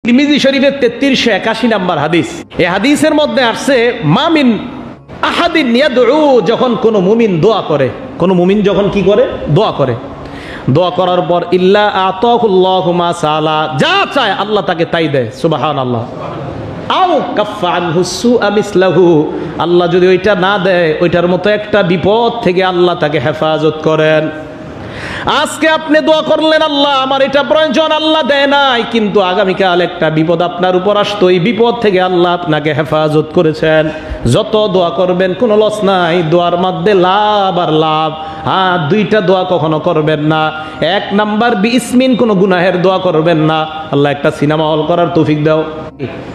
তিরমিজি শরীফের 3381 নম্বর হাদিস। এই হাদিসের মধ্যে আসছে মামিন আহাদিন ইয়াদউ, যখন কোন মুমিন দোয়া করে, কোন মুমিন যখন কি করে দোয়া করে, দোয়া করার পর ইল্লা আতাহুল্লাহু মা সালা, যা চায় আল্লাহ তাকে তাই দেয়। সুবহানাল্লাহ। আও কাফফা আনহু সুআ মিসলাহু, আল্লাহ যদি ওইটা না দেয় ওইটার মতো একটা বিপদ থেকে আল্লাহ তাকে হেফাজত করেন। আজকে আপনি দোয়া করলেন আল্লাহ আমার এটা প্রয়োজন, আল্লাহ দেয় নাই, কিন্তু আগামীকাল একটা বিপদ আপনার উপর আসতো, এই বিপদ থেকে আল্লাহ আপনাকে হেফাজত করেছেন। যত দোয়া করবেন কোনো লস নাই, দোয়ার মধ্যে লাভ আর লাভ। হ্যাঁ, দুইটা দোয়া কখনো করবেন না। এক নাম্বার বিসমিন, কোনো গুনাহের দোয়া করবেন না। আল্লাহ একটা সিনেমা হল করার তৌফিক দাও,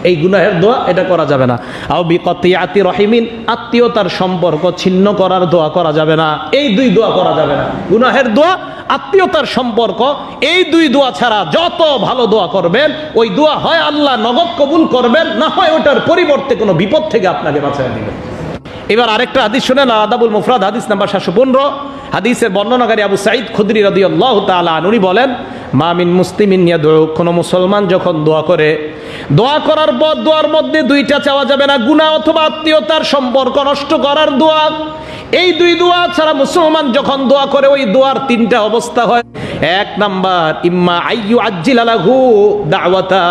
এই গুনাহের দোয়া এটা করা যাবে না। আও বিকতিয়াতি রহিমিন, আত্মীয়তার সম্পর্ক ছিন্ন করার দোয়া করা যাবে না। এই দুই দোয়া করা যাবে না, গুনাহের দোয়া, আত্মীয়তার সম্পর্ক, এই দুই দোয়া ছাড়া যত ভালো দোয়া করবেন ওই দোয়া হয় আল্লাহ নগদ কবুল করবেন, না হয় ওটার পরিবর্তে কোনো বিপদ থেকে আপনাকে বাঁচিয়ে দিবেন। এবার আরেকটা হাদিস শুনেন, আদাবুল মুফরাদ হাদিস নাম্বার 715। হাদিসের বর্ণনাকারী আবু সাঈদ খুদরি রাদিয়াল্লাহু তাআলা আনহু বলেন, মা মিন মুসলিমিন ইয়াদউ, কোন মুসলমান যখন দোয়া করে, দোয়া করার পর দোয়ার মধ্যে দুইটা চাওয়া যাবে না, গুনাহ অথবা আত্মীয়তার সম্পর্ক নষ্ট করার দোয়া। এই দুই দোয়া ছাড়া মুসলমান যখন দোয়া করে ওই দোয়ার তিনটা অবস্থা হয়। এক নাম্বার, ইম্মা আইয়ু আজ্জিলা লাহু দাওয়াতা,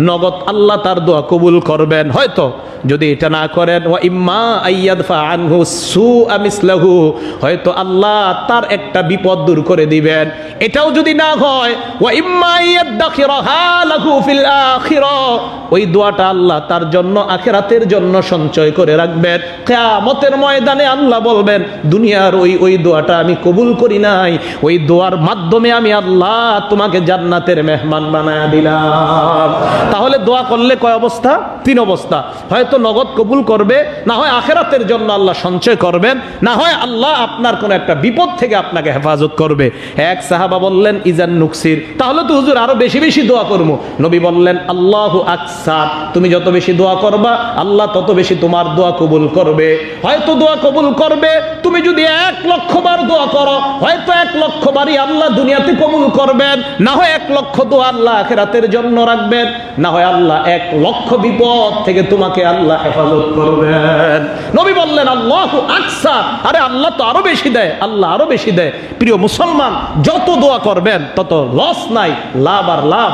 নগদ আল্লাহ তার দোয়া কবুল করবেন হয়তো, যদি এটা না করেন ওয়া ইম্মা আইয়াদফা আনহু সুআ মিসলাহু, হয়তো আল্লাহ তার একটা বিপদ দূর করে দিবেন। এটাও যদি না হয় ওয়া ইম্মা ইয়াদখিরাহা লাহু ফিল আখিরা, ওই দোয়াটা আল্লাহ তার জন্য আখিরাতের জন্য সঞ্চয় করে রাখবেন। কিয়ামতের ময়দানে আল্লাহ বলবেন, দুনিয়ার ওই দোয়াটা আমি কবুল করি নাই, ওই দোয়ার মাধ্যমে আমি আল্লাহ তোমাকে জান্নাতের মেহমান বানায়া দিলাম। তাহলে দোয়া করলে কয় অবস্থা? তিন অবস্থা। হয়তো নগদ কবুল করবে, না হয় আখিরাতের জন্য আল্লাহ সঞ্চয় করবেন, না হয় আল্লাহ আপনার কোন একটা বিপদ থেকে আপনাকে হেফাজত করবে। এক সাহাবা বললেন, ইজান নুকসির, তাহলে তো হুজুর আরো বেশি বেশি দোয়া করবো। নবী বললেন, আল্লাহু আকসার, তুমি যত বেশি দোয়া করবা আল্লাহ তত বেশি তোমার দোয়া কবুল করবে। হয়তো দোয়া কবুল করবে, তুমি যদি 1 লক্ষ বার দোয়া করো, হয়তো 1 লক্ষ বারই আল্লাহ দুনিয়াতে কবুল করবেন, না হয় 1 লক্ষ দোয়া আল্লাহ আখিরাতের জন্য রাখবেন, না হয় আল্লাহ 1 লক্ষ বিপদ থেকে তোমাকে আল্লাহ হেফাজত করবেন। নবী বললেন, আল্লাহু আকসার, আরে আল্লাহ তো আরো বেশি দেয়, আল্লাহ আরো বেশি দেয়। প্রিয় মুসলমান, যত দোয়া করবেন তত লস নাই, লাভ আর লাভ।